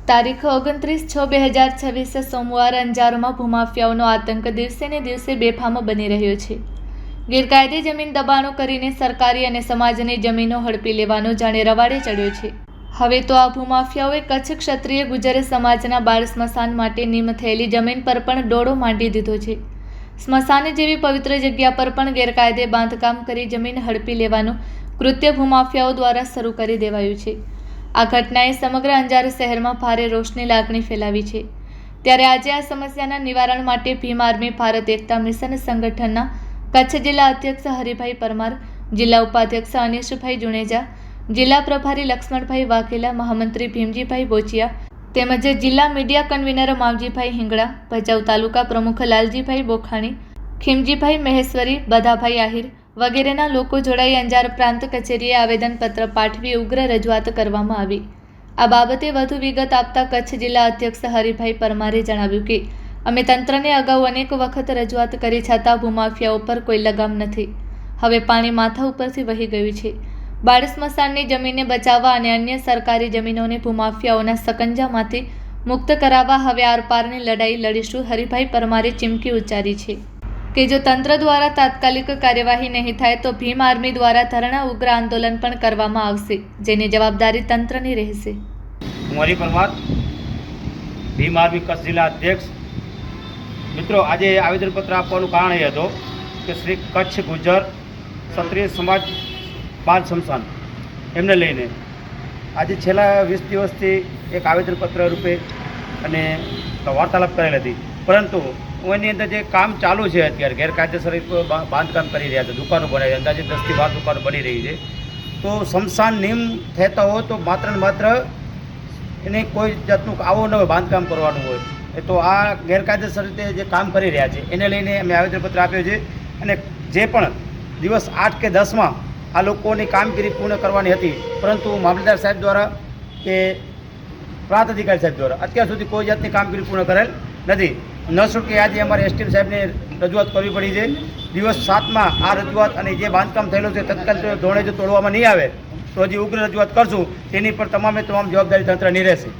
તારીખ 29/6/2026 સોમવારે અંજારમાં ભૂમાફિયાઓનો આતંક દિવસે ને દિવસે બેફામ બની રહ્યો છે। ગેરકાયદે જમીન દબાણો કરીને સરકારી અને સમાજની જમીનો હડપી લેવાનો જાણે રવાડે ચડ્યો છે। હવે તો આ ભૂમાફિયાઓએ કચ્છ ક્ષત્રિય ગુજર સમાજના બાળ સ્મશાન માટે નિમ થયેલી જમીન પર પણ દોડો માંડી દીધો છે। સ્મશાન જેવી પવિત્ર જગ્યા પર પણ ગેરકાયદે બાંધકામ કરી જમીન હડપી લેવાનું કૃત્ય ભૂમાફિયાઓ દ્વારા શરૂ કરી દેવાયું છે। આ ઘટનાએ સમગ્ર અંજાર શહેરમાં ભારે રોષની લાગણી ફેલાવી છે। ત્યારે આજે આ સમસ્યાના નિવારણ માટે ભીમ આર્મી ભારત એકતા મિશન સંગઠનના કચ્છ જિલ્લા અધ્યક્ષ હરિભાઈ પરમાર, જિલ્લા ઉપાધ્યક્ષ અનિશભાઈ જુનેજા, જિલ્લા પ્રભારી લક્ષ્મણભાઈ વાઘેલા, મહામંત્રી ભીમજીભાઈ બોચિયા તેમજ જિલ્લા મીડિયા કન્વીનર માવજીભાઈ હિંગળા, ભચાઉ તાલુકા પ્રમુખ લાલજીભાઈ બોખાણી, ખીમજીભાઈ મહેશ્વરી, બધાભાઈ આહિર વગેરેના લોકો જોડાઈ અંજાર પ્રાંત કચેરીએ આવેદનપત્ર પાઠવી ઉગ્ર રજૂઆત કરવામાં આવી। આ બાબતે વધુ વિગત આપતા કચ્છ જિલ્લા અધ્યક્ષ હરિભાઈ પરમારે જણાવ્યું કે અમે તંત્રને અગાઉ અનેક વખત રજૂઆત કરી છતાં ભૂમાફિયાઓ પર કોઈ લગામ નથી। હવે પાણી માથા ઉપરથી વહી ગયું છે। બાળ સ્મશાનની જમીનને બચાવવા અને અન્ય સરકારી જમીનોને ભૂમાફિયાઓના સકંજામાંથી મુક્ત કરાવવા હવે આરપારની લડાઈ લડીશું। હરિભાઈ પરમારે ચીમકી ઉચ્ચારી છે કે જો તંત્ર દ્વારા તાત્કાલિક કાર્યવાહી નહીં થાય તો ભીમ આર્મી દ્વારા ધરણા ઉગ્ર આંદોલન પણ કરવામાં આવશે, જેની જવાબદારી તંત્રની રહેશે। હું હરિ પરમાર, ભીમ આર્મી કચ્છ જિલ્લા અધ્યક્ષ। મિત્રો, આજે આવેદનપત્ર આપવાનું કારણ એ હતો કે શ્રી કચ્છ ગુજર ક્ષત્રિય સમાજ બાળ સ્મશાન એમને લઈને આજે છેલ્લા 20 દિવસથી એક આવેદનપત્ર રૂપે અને વાર્તાલાપ કરેલ હતી, પરંતુ એની અંદર જે કામ ચાલુ છે અત્યારે ગેરકાયદેસર બાંધકામ કરી રહ્યા છે, દુકાનો બનાવી અંદાજે 10 થી 12 દુકાનો બની રહી છે। તો સ્મશાન નિયમ થતા હોય તો માત્ર ને માત્ર એને કોઈ જાતનું આવો ન હોય બાંધકામ કરવાનું હોય, તો આ ગેરકાયદેસર રીતે જે કામ કરી રહ્યા છે એને લઈને અમે આવેદનપત્ર આપ્યો છે। અને જે પણ દિવસ 8 કે 10માં આ લોકોની કામગીરી પૂર્ણ કરવાની હતી, પરંતુ મામલતદાર સાહેબ દ્વારા કે પ્રાંત અધિકારી સાહેબ દ્વારા અત્યાર સુધી કોઈ જાતની કામગીરી પૂર્ણ કરેલ નથી। ન છૂટકે આજે અમારે એસટીએમ સાહેબને રજૂઆત કરવી પડી છે। દિવસ 7માં આ રજૂઆત અને જે બાંધકામ થયેલું છે તત્કાલ ધોરણે જો તોડવામાં નહીં આવે તો હજી ઉગ્ર રજૂઆત કરશું, તેની પર તમામે તમામ જવાબદારી તંત્રની રહેશે।